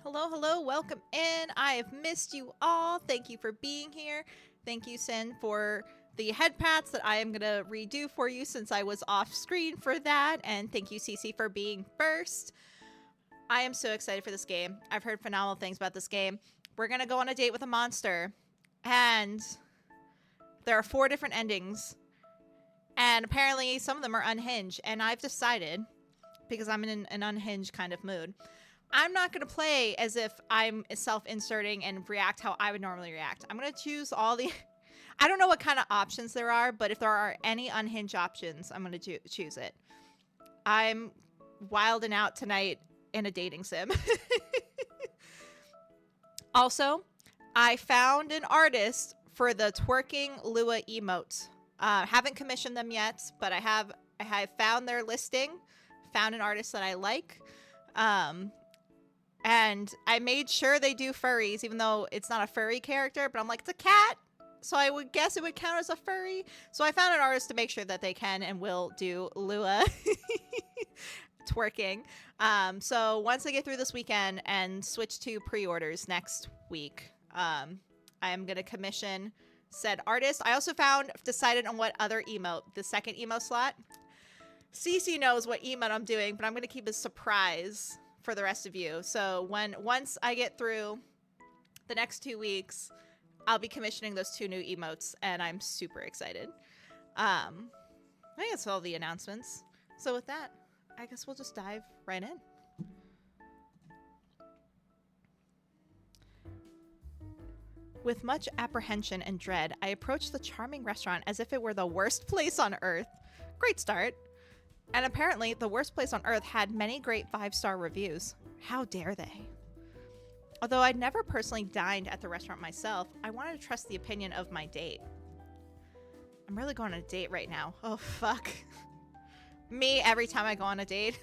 Hello, hello, welcome in. I have missed you all. Thank you for being here. Thank you, Sin, for the head pats that I am going to redo for you since I was off screen for that. And thank you, Cece, for being first. I am so excited for this game. I've heard phenomenal things about this game. We're going to go on a date with a monster. And there are 4 different endings. And apparently some of them are unhinged. And I've decided, because I'm in an unhinged kind of mood, I'm not going to play as if I'm self-inserting and react how I would normally react. I'm going to choose all the... I don't know what kind of options there are, but if there are any unhinged options, I'm going to choose it. I'm wilding out tonight in a dating sim. Also, I found an artist for the twerking Lua emotes. Haven't commissioned them yet, but I have found their listing, found an artist that I like. And I made sure they do furries, even though it's not a furry character, but I'm like, it's a cat, so I would guess it would count as a furry. So I found an artist to make sure that they can and will do Lua twerking. So once I get through this weekend and switch to pre-orders next week, I am going to commission said artist. I also decided on what other emote, the second emote slot. Cece knows what emote I'm doing, but I'm going to keep a surprise for the rest of you. So once I get through the next 2 weeks, I'll be commissioning those 2 new emotes, and I'm super excited. I think that's all the announcements. So with that, I guess we'll just dive right in. With much apprehension and dread, I approached the charming restaurant as if it were the worst place on earth. Great start. And apparently, the worst place on earth had many great 5-star reviews. How dare they? Although I'd never personally dined at the restaurant myself, I wanted to trust the opinion of my date. I'm really going on a date right now. Oh, fuck. Me every time I go on a date.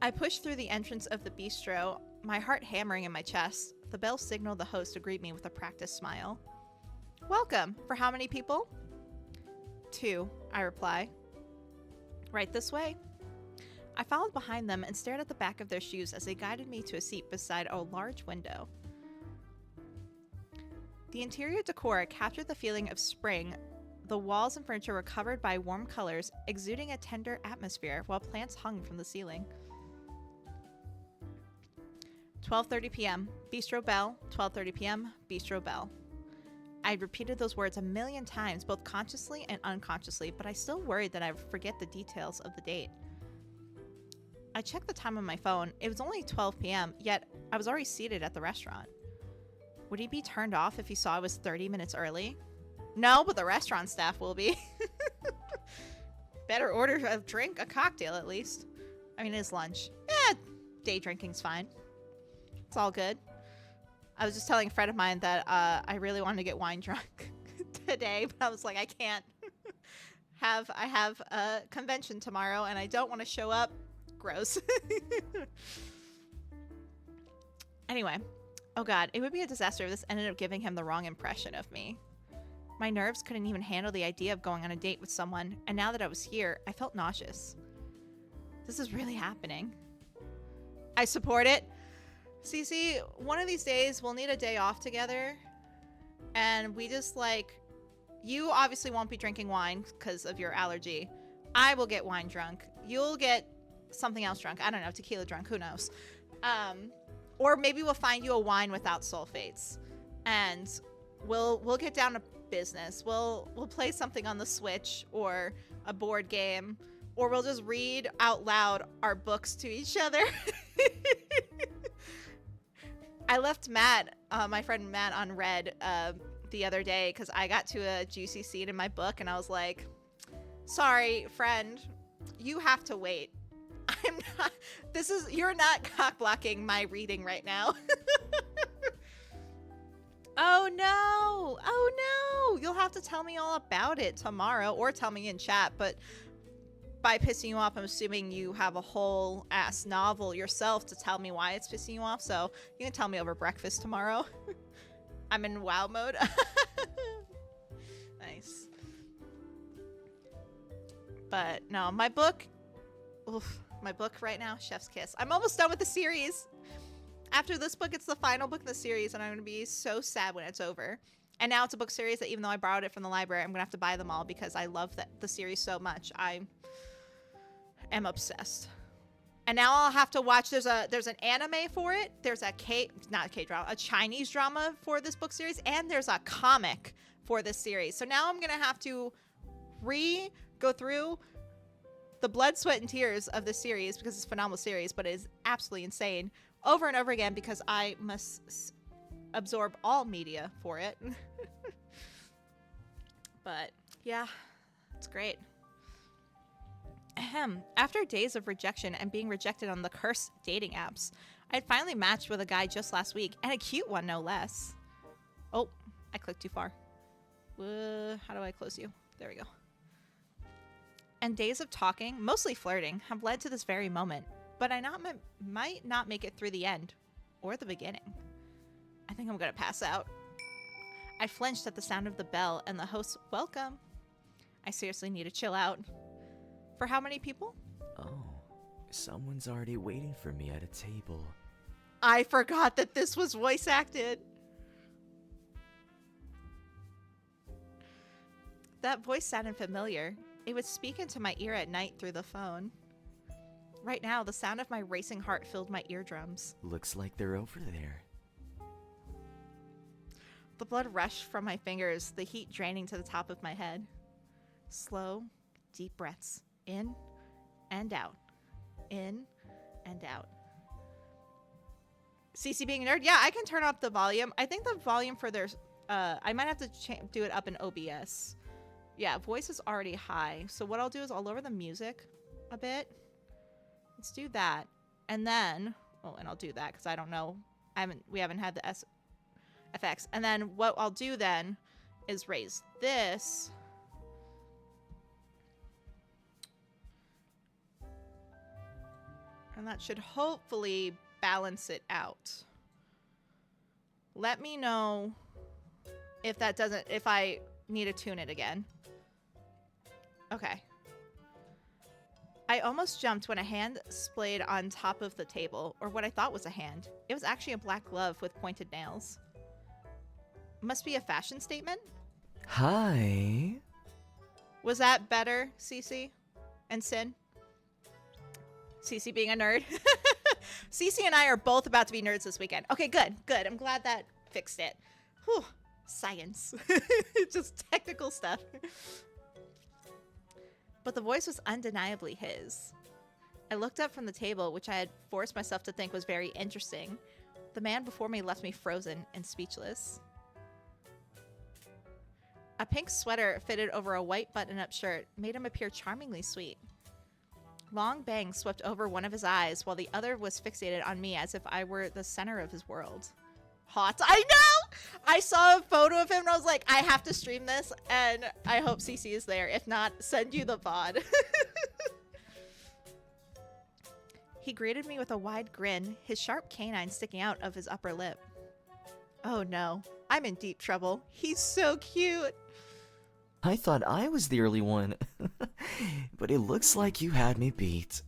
I pushed through the entrance of the bistro, my heart hammering in my chest. The bell signaled the host to greet me with a practiced smile. Welcome. For how many people? 2, I reply. Right this way. I followed behind them and stared at the back of their shoes as they guided me to a seat beside a large window. The interior decor captured the feeling of spring. The walls and furniture were covered by warm colors, exuding a tender atmosphere, while plants hung from the ceiling. 12:30 p.m. Bistro bell. 12:30 p.m. Bistro bell. I'd repeated those words a million times, both consciously and unconsciously, but I still worried that I would forget the details of the date. I checked the time on my phone. It was only 12 p.m., yet I was already seated at the restaurant. Would he be turned off if he saw I was 30 minutes early? No, but the restaurant staff will be. Better order a drink, a cocktail at least. I mean, it's lunch. Day drinking's fine. It's all good. I was just telling a friend of mine that I really wanted to get wine drunk today, but I was like, I can't. I have a convention tomorrow, and I don't want to show up. Gross. Anyway, oh god, it would be a disaster if this ended up giving him the wrong impression of me. My nerves couldn't even handle the idea of going on a date with someone, and now that I was here, I felt nauseous. This is really happening. I support it. Cece, one of these days we'll need a day off together, and we just you obviously won't be drinking wine because of your allergy. I will get wine drunk. You'll get something else drunk. I don't know, tequila drunk, who knows? Or maybe we'll find you a wine without sulfates, and we'll get down to business. We'll play something on the Switch or a board game, or we'll just read out loud our books to each other. I left Matt, my friend Matt, on red the other day because I got to a juicy scene in my book, and I was like, sorry, friend, you have to wait. You're not cock blocking my reading right now. Oh no, you'll have to tell me all about it tomorrow, or tell me in chat, but by pissing you off, I'm assuming you have a whole ass novel yourself to tell me why it's pissing you off, so you can tell me over breakfast tomorrow. I'm in WoW mode. Nice. But no, my book, oof, my book right now, Chef's Kiss. I'm almost done with the series. After this book, it's the final book in the series, and I'm going to be so sad when it's over. And now it's a book series that even though I borrowed it from the library, I'm going to have to buy them all because I love the series so much. I am obsessed. And now I'll have to watch, there's an anime for it. There's a Chinese drama for this book series, and there's a comic for this series. So now I'm going to have to go through the blood, sweat, and tears of this series because it's a phenomenal series, but it is absolutely insane over and over again because I must absorb all media for it. But yeah, it's great. Ahem. After days of rejection and being rejected on the cursed dating apps, I had finally matched with a guy just last week, and a cute one no less. Oh, I clicked too far. How do I close you? There we go. And days of talking, mostly flirting, have led to this very moment, but I might not make it through the end or the beginning. I think I'm gonna pass out. I flinched at the sound of the bell and the host's welcome. I seriously need to chill out. For how many people? Oh, someone's already waiting for me at a table. I forgot that this was voice acted. That voice sounded familiar. It would speak into my ear at night through the phone. Right now, the sound of my racing heart filled my eardrums. Looks like they're over there. The blood rushed from my fingers, the heat draining to the top of my head. Slow, deep breaths. In and out. In and out. CC being a nerd? Yeah, I can turn up the volume. I think the volume for their... I might have to do it up in OBS. Yeah, voice is already high. So what I'll do is I'll lower the music a bit. Let's do that. And then... Oh, and I'll do that because I don't know. We haven't had the FX. And then what I'll do then is raise this... And that should hopefully balance it out. Let me know if I need to tune it again. Okay. I almost jumped when a hand splayed on top of the table, or what I thought was a hand. It was actually a black glove with pointed nails. Must be a fashion statement? Hi. Was that better, Cece and Sin? Cece being a nerd. Cece and I are both about to be nerds this weekend. Okay, good. I'm glad that fixed it. Whew. Science. Just technical stuff. But the voice was undeniably his. I looked up from the table, which I had forced myself to think was very interesting. The man before me left me frozen and speechless. A pink sweater fitted over a white button-up shirt made him appear charmingly sweet. Long bangs swept over one of his eyes, while the other was fixated on me as if I were the center of his world. Hot. I know! I saw a photo of him and I was like, I have to stream this, and I hope CC is there. If not, send you the VOD. He greeted me with a wide grin, his sharp canine sticking out of his upper lip. Oh no, I'm in deep trouble. He's so cute. I thought I was the early one, but it looks like you had me beat.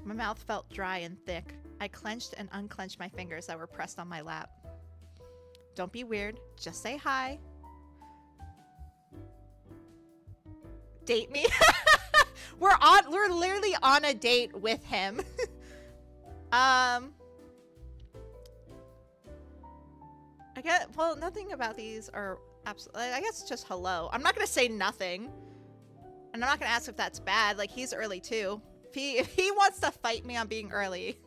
My mouth felt dry and thick. I clenched and unclenched my fingers that were pressed on my lap. Don't be weird, just say hi. Date me? We're literally on a date with him. I guess, nothing about these are absolutely, I guess just hello. I'm not gonna say nothing. And I'm not gonna ask if that's bad. Like, he's early too. If he wants to fight me on being early.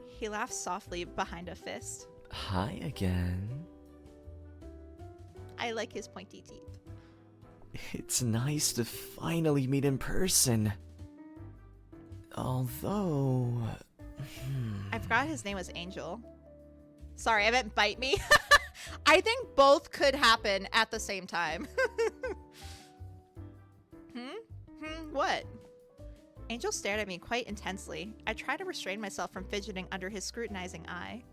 He laughed softly behind a fist. Hi again. I like his pointy teeth. It's nice to finally meet in person. Although... I forgot his name was Angel. Sorry, I meant bite me. I think both could happen at the same time. What? Angel stared at me quite intensely. I tried to restrain myself from fidgeting under his scrutinizing eye.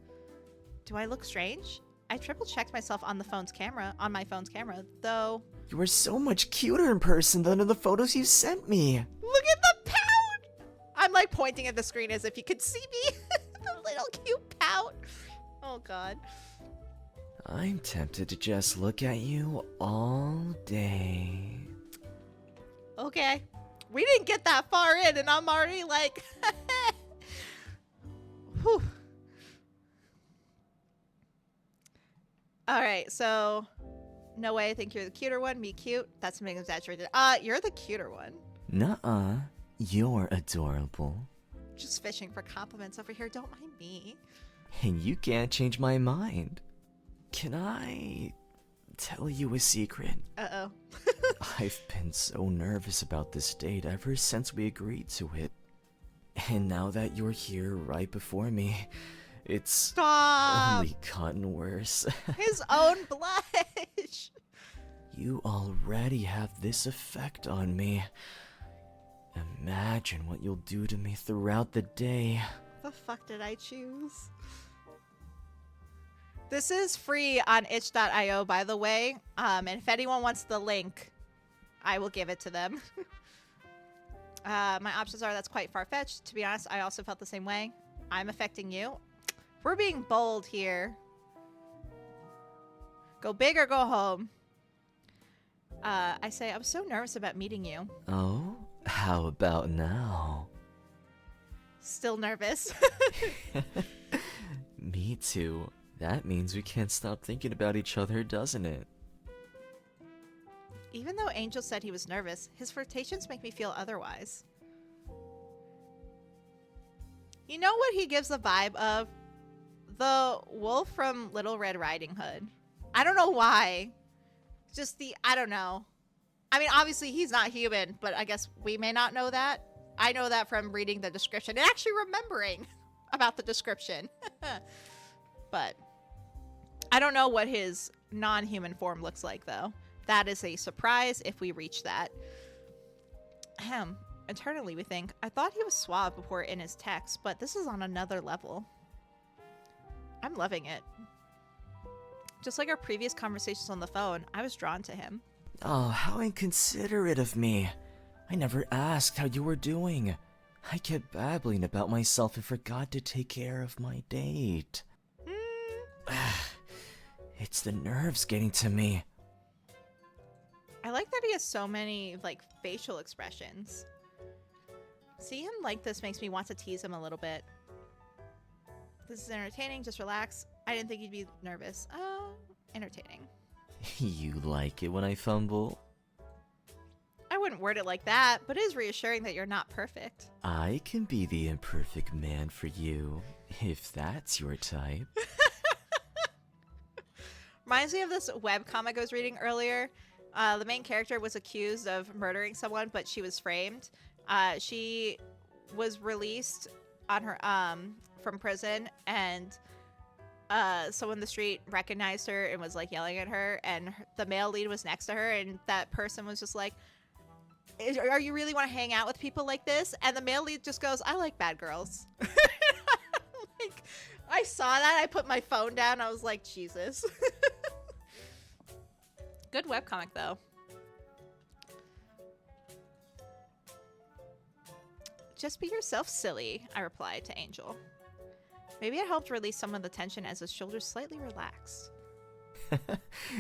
Do I look strange? I triple-checked myself on my phone's camera, though You are so much cuter in person than in the photos you sent me. Look at the pout! I'm like pointing at the screen as if you could see me. The little cute pout. Oh god. I'm tempted to just look at you all day. Okay. We didn't get that far in and I'm already like... Whew. Alright, so... No way, I think you're the cuter one. Me cute? That's being exaggerated. You're the cuter one. Nuh-uh. You're adorable. Just fishing for compliments over here. Don't mind me. And you can't change my mind. Can I tell you a secret? Uh-oh. I've been so nervous about this date ever since we agreed to it. And now that you're here right before me, it's Stop! only gotten worse. His own blush! You already have this effect on me. Imagine what you'll do to me throughout the day. The fuck did I choose? This is free on itch.io, by the way. And if anyone wants the link, I will give it to them. My options are that's quite far-fetched. To be honest, I also felt the same way. I'm affecting you. We're being bold here. Go big or go home. I say, I'm so nervous about meeting you. Oh? How about now? Still nervous. Me too. That means we can't stop thinking about each other, doesn't it? Even though Angel said he was nervous, his flirtations make me feel otherwise. You know what he gives the vibe of? The wolf from Little Red Riding Hood. I don't know why. Just I don't know. I mean, obviously he's not human, but I guess we may not know that. I know that from reading the description and actually remembering about the description. But I don't know what his non-human form looks like, though. That is a surprise if we reach that. Ahem. Internally, we think. I thought he was suave before in his text, but this is on another level. I'm loving it. Just like our previous conversations on the phone, I was drawn to him. Oh, how inconsiderate of me. I never asked how you were doing. I kept babbling about myself and forgot to take care of my date. It's the nerves getting to me. I like that he has so many, like, facial expressions. See him like this makes me want to tease him a little bit. This is entertaining, just relax. I didn't think you'd be nervous. Entertaining. You like it when I fumble? I wouldn't word it like that, but it is reassuring that you're not perfect. I can be the imperfect man for you, if that's your type. Reminds me of this webcomic I was reading earlier. The main character was accused of murdering someone, but she was framed. She was released on her from prison, and someone in the street recognized her and was like yelling at her, and the male lead was next to her, and that person was just like, are you really want to hang out with people like this? And the male lead just goes, I like bad girls. Like, I saw that, I put my phone down, I was like, Jesus. Good webcomic, though. Just be yourself, silly, I replied to Angel. Maybe it helped release some of the tension as his shoulders slightly relaxed.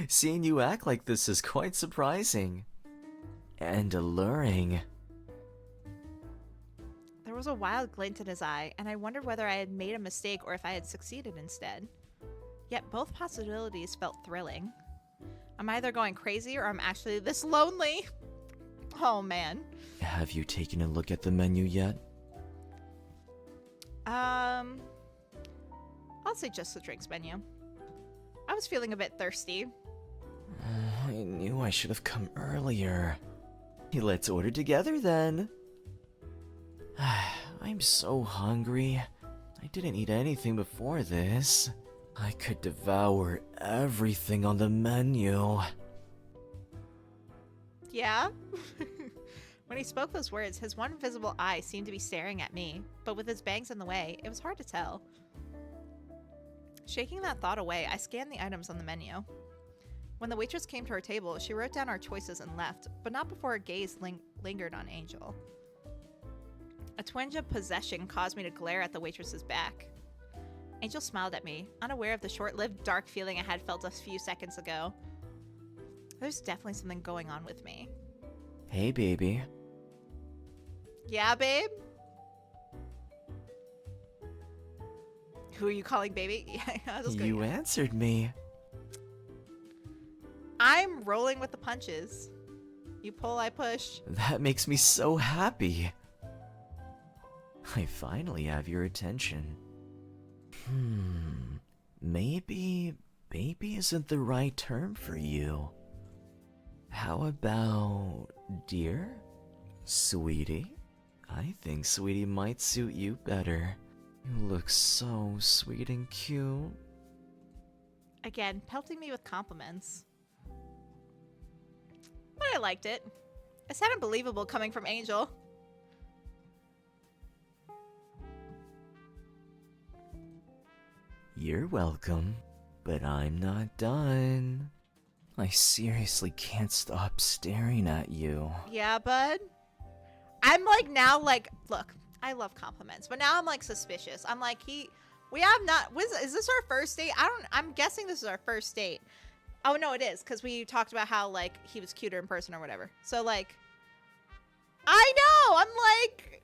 Seeing you act like this is quite surprising. And alluring. There was a wild glint in his eye, and I wondered whether I had made a mistake or if I had succeeded instead. Yet both possibilities felt thrilling. I'm either going crazy or I'm actually this lonely. Oh, man. Have you taken a look at the menu yet? I'll say just the drinks menu. I was feeling a bit thirsty. I knew I should have come earlier. Let's order together then. I'm so hungry. I didn't eat anything before this. I could devour everything on the menu. Yeah? When he spoke those words, his one visible eye seemed to be staring at me, but with his bangs in the way, it was hard to tell. Shaking that thought away, I scanned the items on the menu. When the waitress came to our table, she wrote down our choices and left, but not before her gaze lingered on Angel. A twinge of possession caused me to glare at the waitress's back. Angel smiled at me, unaware of the short-lived dark feeling I had felt a few seconds ago. There's definitely something going on with me. Hey, baby. Yeah, babe? Who are you calling baby? Yeah, I was You answered me. I'm rolling with the punches. You pull, I push. That makes me so happy. I finally have your attention. Maybe baby isn't the right term for you. How about dear? Sweetie? I think sweetie might suit you better. You look so sweet and cute. Again, pelting me with compliments. But I liked it. It sounded believable coming from Angel. You're welcome, but I'm not done. I seriously can't stop staring at you. Yeah, bud. I'm like now, like, look, I love compliments, but now I'm like suspicious. I'm like, we have not, is this our first date? I'm guessing this is our first date. Oh, no, it is, because we talked about how, like, he was cuter in person or whatever. So, like, I know, I'm like,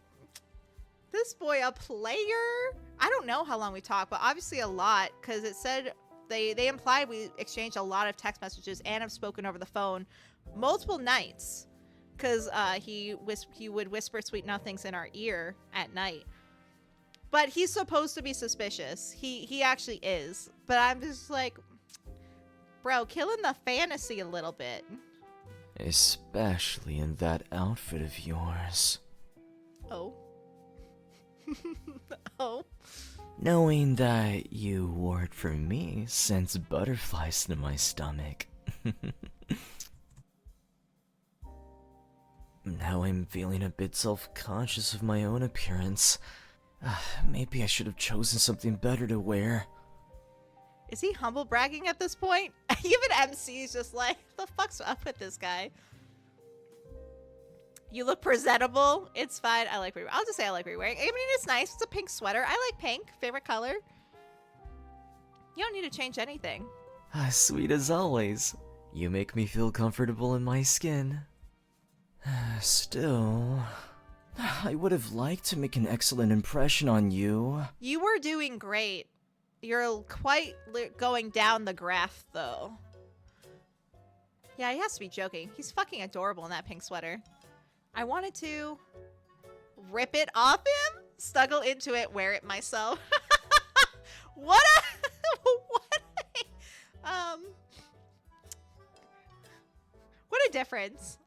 this boy a player? I don't know how long we talked, but obviously a lot, because it said, they implied we exchanged a lot of text messages and have spoken over the phone multiple nights. Because he would whisper sweet nothings in our ear at night. But he's supposed to be suspicious. He actually is. But I'm just like, bro, killing the fantasy a little bit. Especially in that outfit of yours. Oh. Oh. Knowing that you wore it for me sends butterflies to my stomach. Now I'm feeling a bit self-conscious of my own appearance. Maybe I should have chosen something better to wear. Is he humble bragging at this point? Even MC is just like, the fuck's up with this guy? You look presentable. It's fine. I like I'll just say I like what you're wearing. I mean, it's nice. It's a pink sweater. I like pink. Favorite color. You don't need to change anything. Sweet as always. You make me feel comfortable in my skin. Still, I would have liked to make an excellent impression on you. You were doing great. You're quite going down the graph, though. Yeah, he has to be joking. He's fucking adorable in that pink sweater. I wanted to rip it off him, snuggle into it, wear it myself. What a difference.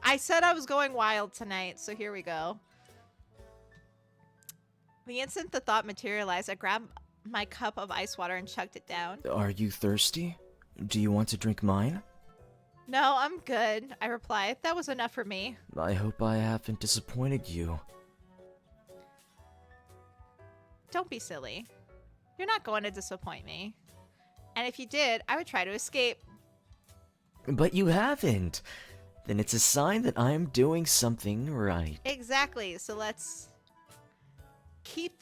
I said I was going wild tonight, so here we go. The instant the thought materialized, I grabbed my cup of ice water and chugged it down. Are you thirsty? Do you want to drink mine? No, I'm good, I replied. That was enough for me. I hope I haven't disappointed you. Don't be silly. You're not going to disappoint me. And if you did, I would try to escape. But you haven't. Then it's a sign that I'm doing something right. Exactly, so let's get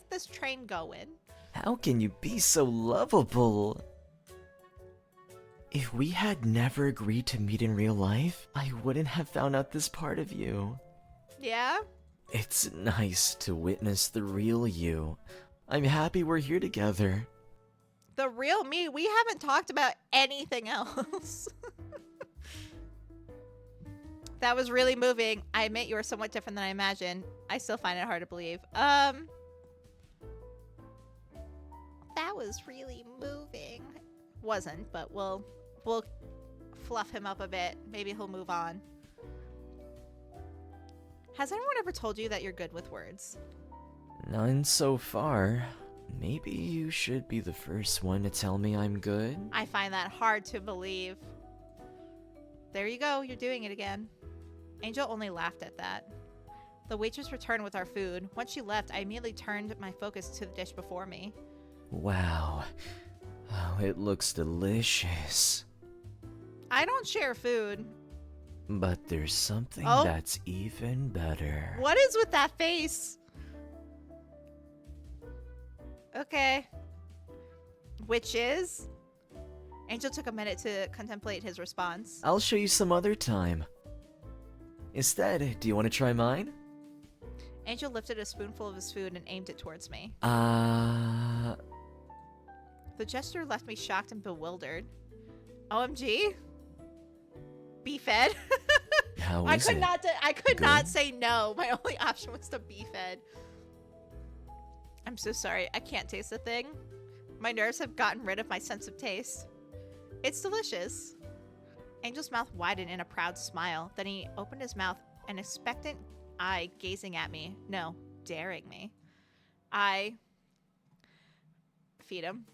this train going. How can you be so lovable? If we had never agreed to meet in real life, I wouldn't have found out this part of you. Yeah? It's nice to witness the real you. I'm happy we're here together. The real me? We haven't talked about anything else. That was really moving. I admit you are somewhat different than I imagined. I still find it hard to believe. That was really moving. Wasn't, but we'll fluff him up a bit. Maybe he'll move on. Has anyone ever told you that you're good with words? None so far. Maybe you should be the first one to tell me I'm good. I find that hard to believe. There you go. You're doing it again. Angel only laughed at that. The waitress returned with our food. Once she left, I immediately turned my focus to the dish before me. Wow. Oh, it looks delicious. I don't share food. But there's something Oh. that's even better. What is with that face? Okay. Which is? Angel took a minute to contemplate his response. I'll show you some other time. Instead, do you want to try mine? Angel lifted a spoonful of his food and aimed it towards me. Uh, The gesture left me shocked and bewildered. OMG? Be fed? how I is could it? not. I could not Good? say no. My only option was to be fed. I'm so sorry. I can't taste a thing. My nerves have gotten rid of my sense of taste. It's delicious. Angel's mouth widened in a proud smile. Then he opened his mouth, an expectant eye gazing at me. No, daring me. I feed him.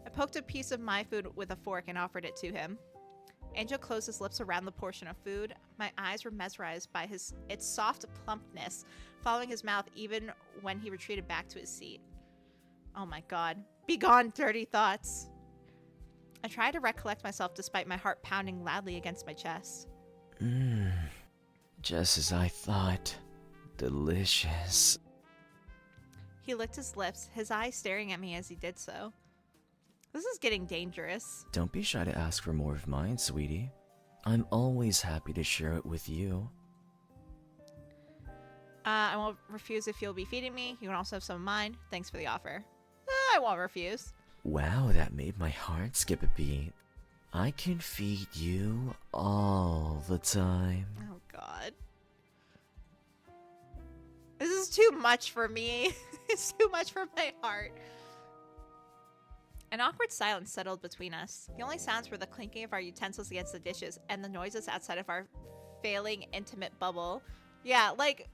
I poked a piece of my food with a fork and offered it to him. Angel closed his lips around the portion of food. My eyes were mesmerized by its soft plumpness, following his mouth even when he retreated back to his seat. Oh my god. Begone, dirty thoughts. I tried to recollect myself despite my heart pounding loudly against my chest. Just as I thought. Delicious. He licked his lips, his eyes staring at me as he did so. This is getting dangerous. Don't be shy to ask for more of mine, sweetie. I'm always happy to share it with you. I won't refuse if you'll be feeding me. You can also have some of mine. Thanks for the offer. I won't refuse. Wow, that made my heart skip a beat. I can feed you all the time. Oh, God. This is too much for me. It's too much for my heart. An awkward silence settled between us. The only sounds were the clinking of our utensils against the dishes and the noises outside of our failing intimate bubble. Yeah, like,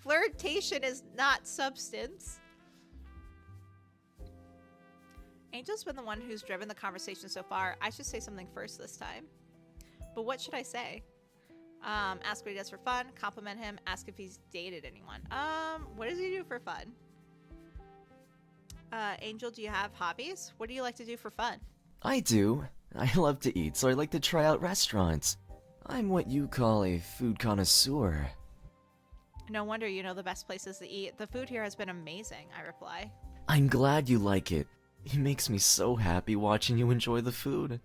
flirtation is not substance. Angel's been the one who's driven the conversation so far. I should say something first this time. But what should I say? Ask what he does for fun, compliment him, ask if he's dated anyone. What does he do for fun? Angel, do you have hobbies? What do you like to do for fun? I do. I love to eat, so I like to try out restaurants. I'm what you call a food connoisseur. No wonder you know the best places to eat. The food here has been amazing, I reply. I'm glad you like it. It makes me so happy watching you enjoy the food.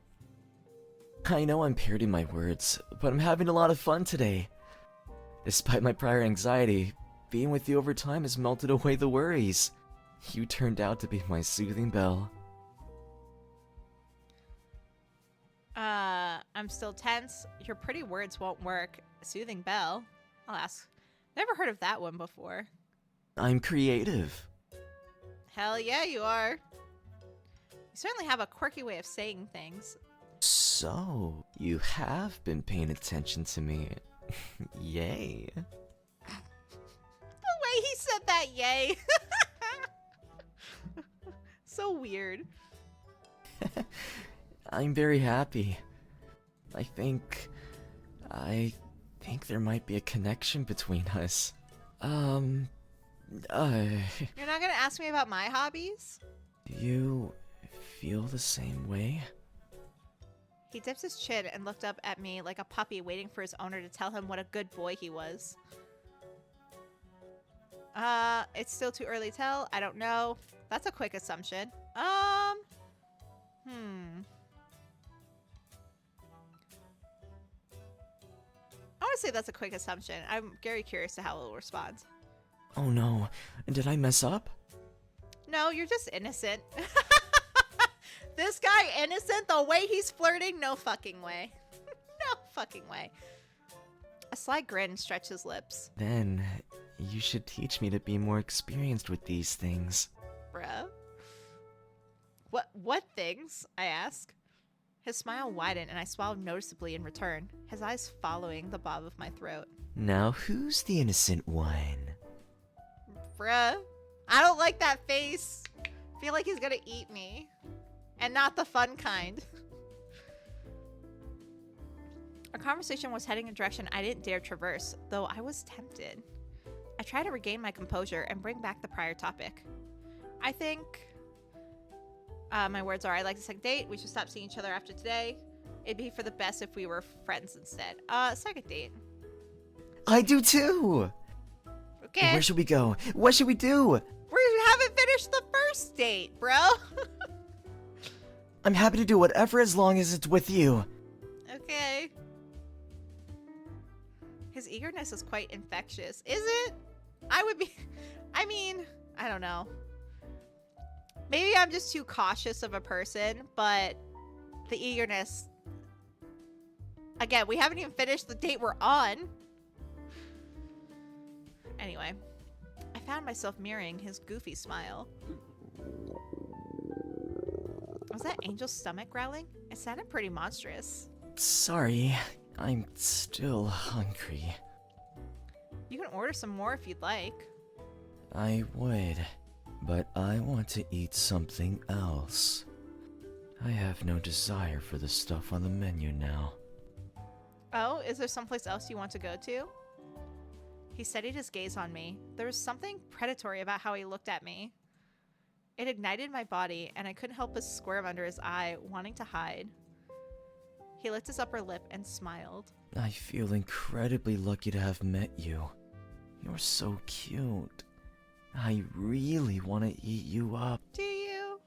I know I'm parroting my words, but I'm having a lot of fun today. Despite my prior anxiety, being with you over time has melted away the worries. You turned out to be my soothing bell. I'm still tense. Your pretty words won't work. Soothing bell? I'll ask. Never heard of that one before. I'm creative. Hell yeah, you are. You certainly have a quirky way of saying things. So, you have been paying attention to me. Yay. The way he said that, yay. So weird. I'm very happy. I think there might be a connection between us. You're not gonna ask me about my hobbies? Do you feel the same way? He dipped his chin and looked up at me like a puppy waiting for his owner to tell him what a good boy he was. It's still too early to tell. I don't know. That's a quick assumption. I want to say that's a quick assumption. I'm very curious to how he'll respond. Oh no, did I mess up? No, you're just innocent. This guy innocent? The way he's flirting? No fucking way. No fucking way. A sly grin stretched his lips. Then, you should teach me to be more experienced with these things. Bruh. What things? I ask. His smile widened and I swallowed noticeably in return, his eyes following the bob of my throat. Now who's the innocent one? Bruh. I don't like that face. I feel like he's gonna eat me. And not the fun kind. Our conversation was heading in a direction I didn't dare traverse, though I was tempted. I tried to regain my composure and bring back the prior topic. I think My words are, I like the second date. We should stop seeing each other after today. It'd be for the best if we were friends instead. Second date. I do too! Okay. Where should we go? What should we do? We haven't finished the first date, bro. I'm happy to do whatever as long as it's with you. Okay. His eagerness is quite infectious. Is it? I mean, I don't know. Maybe I'm just too cautious of a person, but the eagerness... Again, we haven't even finished the date we're on. Anyway, I found myself mirroring his goofy smile. Was that Angel's stomach growling? It sounded pretty monstrous. Sorry, I'm still hungry. You can order some more if you'd like. I would, but I want to eat something else. I have no desire for the stuff on the menu now. Oh, is there someplace else you want to go to? He steadied his gaze on me. There was something predatory about how he looked at me. It ignited my body, and I couldn't help but squirm under his eye, wanting to hide. He licked his upper lip and smiled. I feel incredibly lucky to have met you. You're so cute. I really want to eat you up. Do you?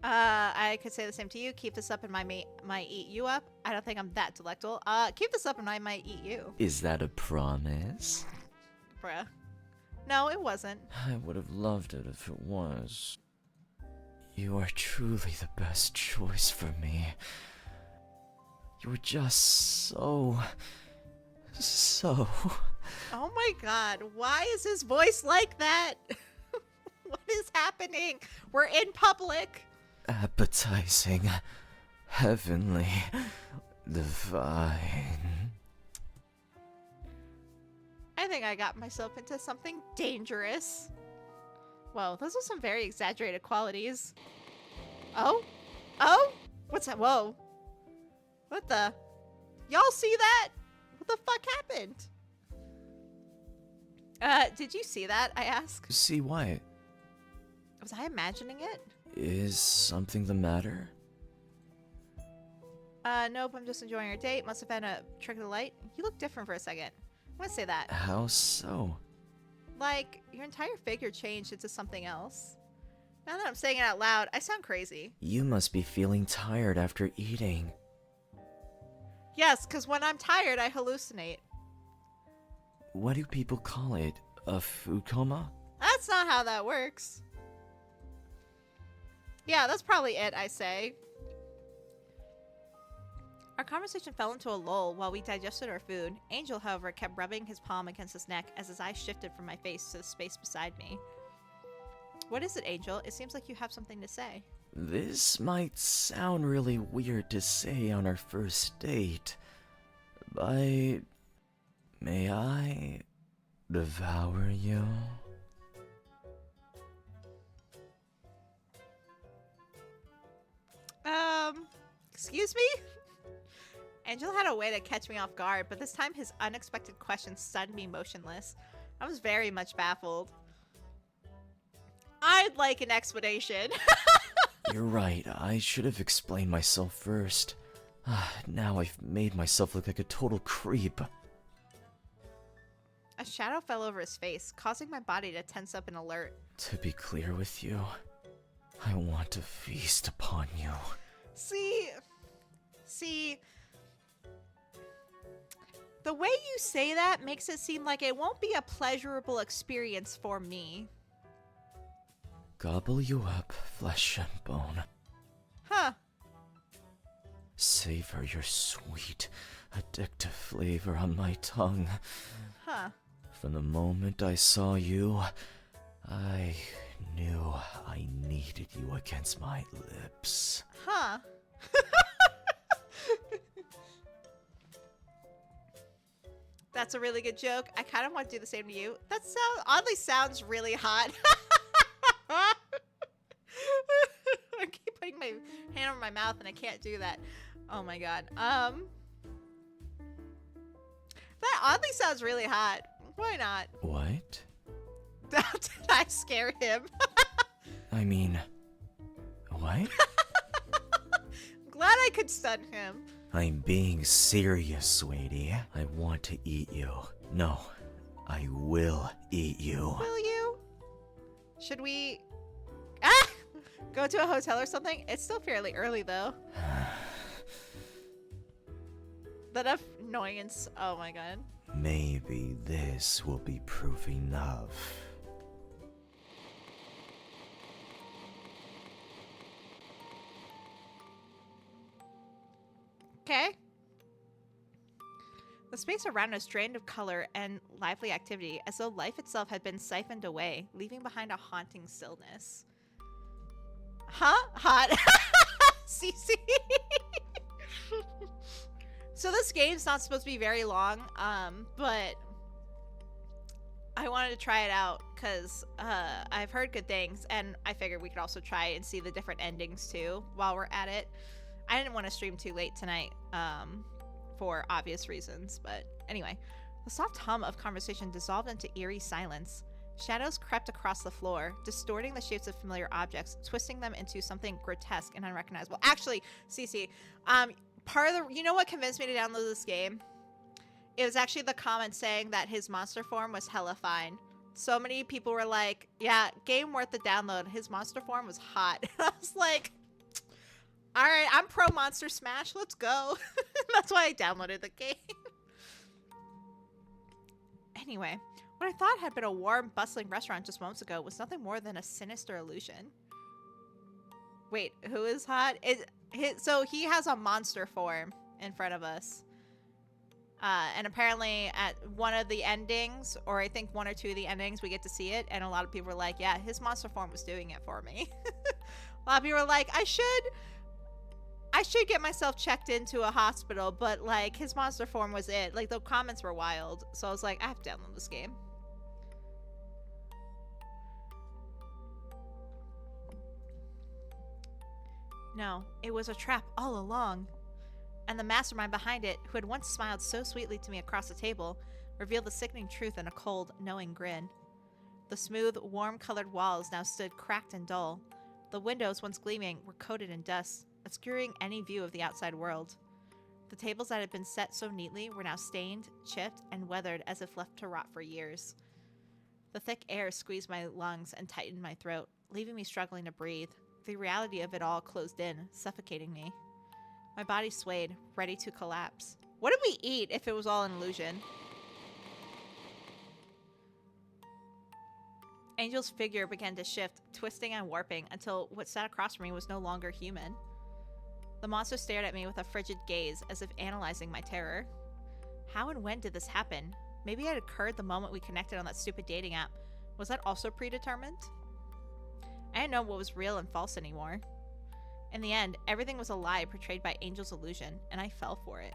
I could say the same to you. Keep this up and I might eat you up. I don't think I'm that delectable. Keep this up and I might eat you. Is that a promise? Bruh. No, it wasn't. I would have loved it if it was. You are truly the best choice for me. You're just so... Oh my god, why is his voice like that? What is happening? We're in public. appetizing, heavenly, divine. I think I got myself into something dangerous. Whoa, those are some very exaggerated qualities. Oh? Oh? What's that? Whoa. What the? Y'all see that? What the fuck happened? Did you see that? I asked. See what? Was I imagining it? Is something the matter? Nope, I'm just enjoying our date. Must have been a trick of the light. You look different for a second. I'm gonna say that. How so? Like, your entire figure changed into something else. Now that I'm saying it out loud, I sound crazy. You must be feeling tired after eating. Yes, because when I'm tired, I hallucinate. What do people call it? A food coma? That's not how that works. Yeah, that's probably it, I say. Our conversation fell into a lull while we digested our food. Angel, however, kept rubbing his palm against his neck as his eyes shifted from my face to the space beside me. What is it, Angel? It seems like you have something to say. This might sound really weird to say on our first date, but may I devour you? Excuse me? Angel had a way to catch me off guard, but this time his unexpected question stunned me motionless. I was very much baffled. I'd like an explanation. You're right, I should have explained myself first. Now I've made myself look like a total creep. A shadow fell over his face, causing my body to tense up in alert. To be clear with you, I want to feast upon you. See, the way you say that makes it seem like it won't be a pleasurable experience for me. Gobble you up, flesh and bone. Huh. Savor your sweet, addictive flavor on my tongue. Huh. From the moment I saw you, I knew I needed you against my lips. Huh. That's a really good joke. I kind of want to do the same to you. That oddly sounds really hot. I keep putting my hand over my mouth and I can't do that. Oh my god. That oddly sounds really hot. Why not? What? Did I scare him? I mean, what? Glad I could stun him. I'm being serious, sweetie. I want to eat you. No, I will eat you. Will you? Should we... Ah! Go to a hotel or something? It's still fairly early, though. That annoyance. Oh my god. Maybe this will be proof enough. Okay. The space around us drained of color and lively activity, as though life itself had been siphoned away, leaving behind a haunting stillness. Huh? Hot. CC. So this game's not supposed to be very long, but I wanted to try it out because I've heard good things, and I figured we could also try and see the different endings too while we're at it. I didn't want to stream too late tonight for obvious reasons, but anyway. The soft hum of conversation dissolved into eerie silence. Shadows crept across the floor, distorting the shapes of familiar objects, twisting them into something grotesque and unrecognizable. Actually, Cece, part of the, you know what convinced me to download this game? It was actually the comment saying that his monster form was hella fine. So many people were like, yeah, game worth the download. His monster form was hot. I was like, all right, I'm pro Monster Smash. Let's go. That's why I downloaded the game. Anyway, what I thought had been a warm, bustling restaurant just moments ago was nothing more than a sinister illusion. Wait, who is hot? So he has a monster form in front of us. And apparently at one of the endings, or I think one or two of the endings, we get to see it. And a lot of people were like, yeah, his monster form was doing it for me. A lot of people were like, I should get myself checked into a hospital, but like his monster form was it. Like the comments were wild. So I was like, I have to download this game. No, it was a trap all along. And the mastermind behind it, who had once smiled so sweetly to me across the table, revealed the sickening truth in a cold, knowing grin. The smooth, warm-colored walls now stood cracked and dull. The windows, once gleaming, were coated in dust, obscuring any view of the outside world. The tables that had been set so neatly were now stained, chipped, and weathered as if left to rot for years. The thick air squeezed my lungs and tightened my throat, leaving me struggling to breathe. The reality of it all closed in, suffocating me. My body swayed, ready to collapse. What did we eat if it was all an illusion? Angel's figure began to shift, twisting and warping until what sat across from me was no longer human. The monster stared at me with a frigid gaze, as if analyzing my terror. How and when did this happen? Maybe it had occurred the moment we connected on that stupid dating app. Was that also predetermined? I didn't know what was real and false anymore. In the end, everything was a lie portrayed by Angel's illusion, and I fell for it.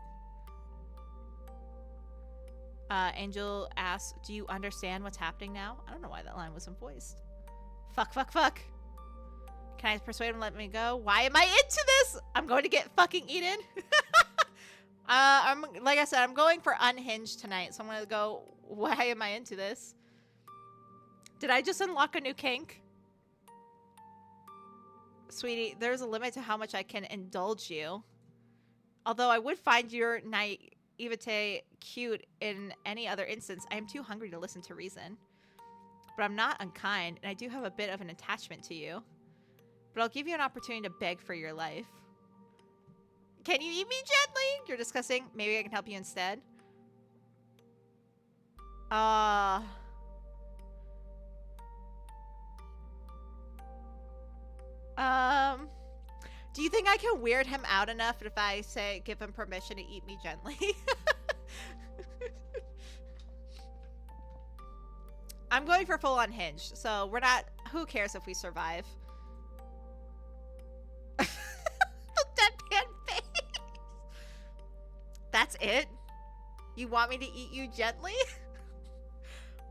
Angel asks, do you understand what's happening now? I don't know why that line wasn't voiced. Fuck, fuck, fuck. Can I persuade him to let me go? Why am I into this? I'm going to get fucking eaten. Like I said, I'm going for unhinged tonight, so I'm going to go, why am I into this? Did I just unlock a new kink? Sweetie, there's a limit to how much I can indulge you. Although I would find your naivete cute in any other instance, I am too hungry to listen to reason. But I'm not unkind, and I do have a bit of an attachment to you. But I'll give you an opportunity to beg for your life. Can you eat me gently? You're disgusting. Maybe I can help you instead. Do you think I can weird him out enough if I say give him permission to eat me gently? I'm going for full unhinged, so we're not, who cares if we survive? The deadpan face. That's it? You want me to eat you gently?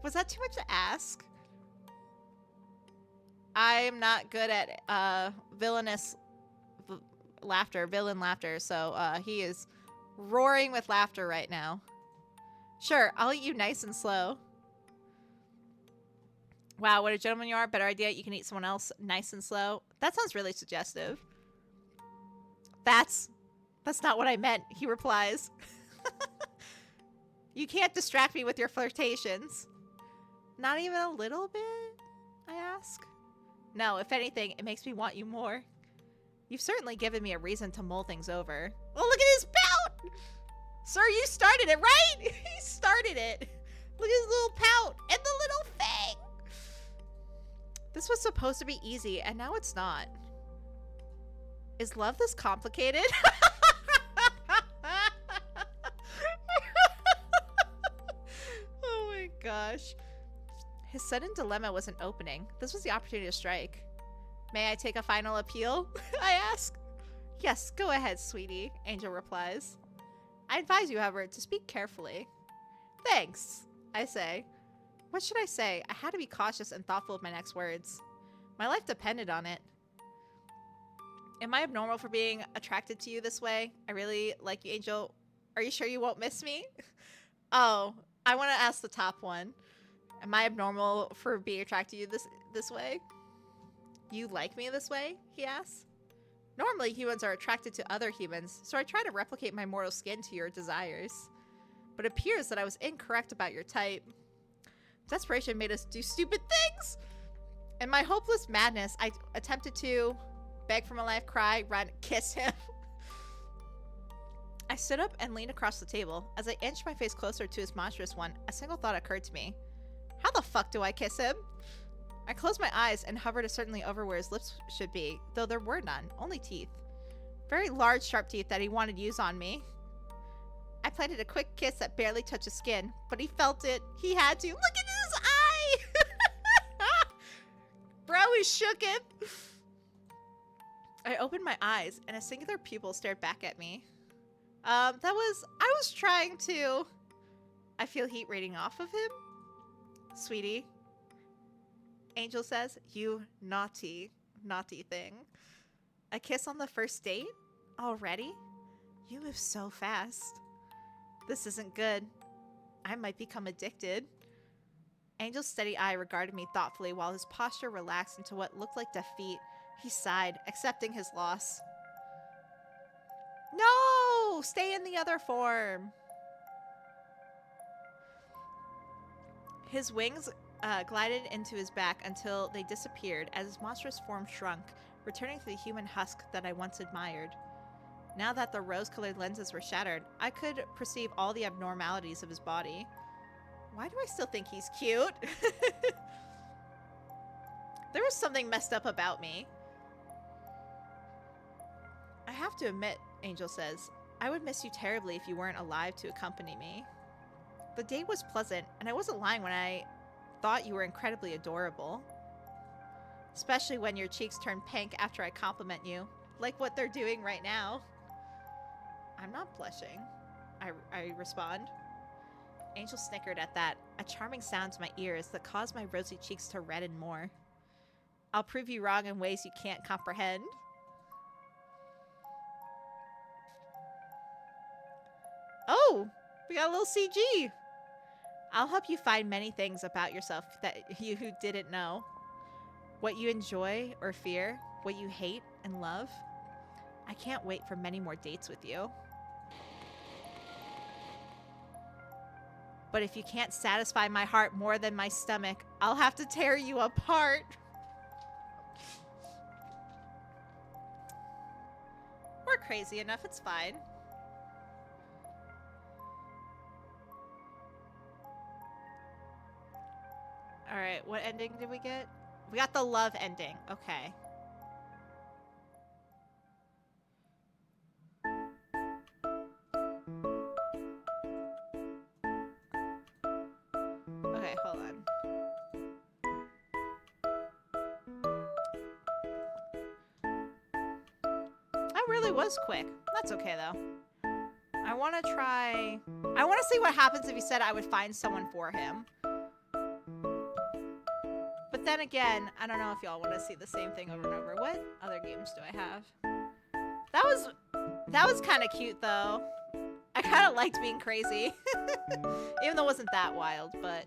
Was that too much to ask? I'm not good at villainous laughter, villain laughter, so he is roaring with laughter right now. Sure, I'll eat you nice and slow. Wow, what a gentleman you are. Better idea. You can eat someone else nice and slow. That sounds really suggestive. That's not what I meant, he replies. You can't distract me with your flirtations. Not even a little bit, I ask. No, if anything, it makes me want you more. You've certainly given me a reason to mull things over. Oh, look at his pout! Sir, you started it, right? He started it. Look at his little pout and the little fang. This was supposed to be easy, and now it's not. Is love this complicated? Oh my gosh. His sudden dilemma was an opening. This was the opportunity to strike. May I take a final appeal? I ask. Yes, go ahead, sweetie, Angel replies. I advise you, however, to speak carefully. Thanks, I say. What should I say? I had to be cautious and thoughtful of my next words. My life depended on it. Am I abnormal for being attracted to you this way? I really like you, Angel. Are you sure you won't miss me? Oh, I want to ask the top one. Am I abnormal for being attracted to you this way? You like me this way? He asks. Normally, humans are attracted to other humans, so I try to replicate my mortal skin to your desires. But it appears that I was incorrect about your type. Desperation made us do stupid things! In my hopeless madness, I attempted to beg for my life, cry, run, kiss him. I stood up and leaned across the table. As I inched my face closer to his monstrous one, a single thought occurred to me. How the fuck do I kiss him? I closed my eyes and hovered certainly over where his lips should be, though there were none, only teeth. Very large, sharp teeth that he wanted to use on me. I planted a quick kiss that barely touched his skin, but he felt it. He had to. Look at his eye! Bro, he shook it. I opened my eyes, and a singular pupil stared back at me. I was trying to... I feel heat radiating off of him. Sweetie, Angel says, you naughty thing. A kiss on the first date? Already? You move so fast. This isn't good. I might become addicted. Angel's steady eye regarded me thoughtfully while his posture relaxed into what looked like defeat. He sighed, accepting his loss. No! Stay in the other form. His wings glided into his back until they disappeared as his monstrous form shrunk, returning to the human husk that I once admired. Now that the rose-colored lenses were shattered, I could perceive all the abnormalities of his body. Why do I still think he's cute? There was something messed up about me. I have to admit, Angel says, I would miss you terribly if you weren't alive to accompany me. The date was pleasant, and I wasn't lying when I thought you were incredibly adorable. Especially when your cheeks turn pink after I compliment you, like what they're doing right now. I'm not blushing, I respond. Angel snickered at that, a charming sound to my ears that caused my rosy cheeks to redden more. I'll prove you wrong in ways you can't comprehend. Oh, we got a little CG. I'll help you find many things about yourself that you didn't know. What you enjoy or fear, what you hate and love. I can't wait for many more dates with you. But if you can't satisfy my heart more than my stomach, I'll have to tear you apart. We're crazy enough, it's fine. Alright, what ending did we get? We got the love ending. Okay. Okay, hold on. That really was quick. That's okay, though. I want to see what happens if he said I would find someone for him. But then again, I don't know if y'all want to see the same thing over and over. What other games do I have? That was kind of cute, though. I kind of liked being crazy. Even though it wasn't that wild, but...